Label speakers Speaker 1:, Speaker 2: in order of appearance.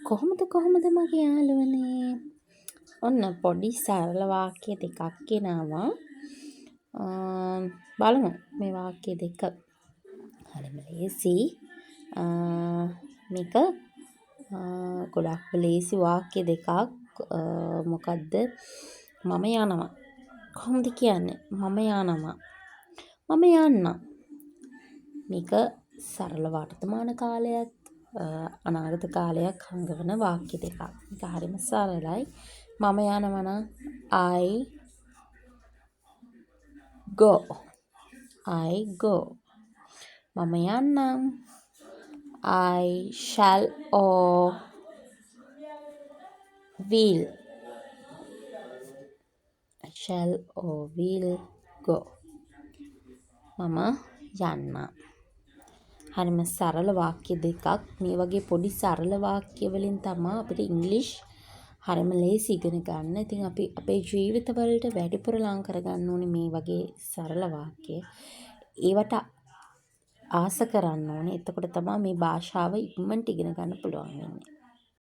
Speaker 1: කොහොමද මගේ යාළුවනේ? ඔන්න පොඩි සරල වාක්‍ය දෙකක් ගෙනාවා. බලමු මේ වාක්‍ය දෙක. හරිම ලේසි. මේක ගොඩක් ලේසි වාක්‍ය දෙකක්. මොකද්ද? මම යනවා. කොහොමද කියන්නේ? මම යනවා. මම යන්නම්. මේක සරල වර්තමාන කාලයත් අනාගත කාලයක් හංගවන වාක්‍ය දෙකක්. මේක හරිම සරලයි. මම යනවා නම් I go. මම යන්නම් I shall or will. Go. මම යන්නම්. හරිම සරල වාක්‍ය දෙකක්. මේ වගේ පොඩි සරල වාක්‍ය වලින් තමයි අපිට ඉංග්‍රීසි හරිම ලේසි ඉගෙන ගන්න. ඉතින් අපි අපේ ජීවිතවලට වැඩිපුර ලං කරගන්න ඕනේ මේ වගේ සරල වාක්‍ය. ඒවට ආස කරන්න ඕනේ. එතකොට තමයි මේ භාෂාව ඉක්මනට ඉගෙන ගන්න පුළුවන් වෙන්නේ.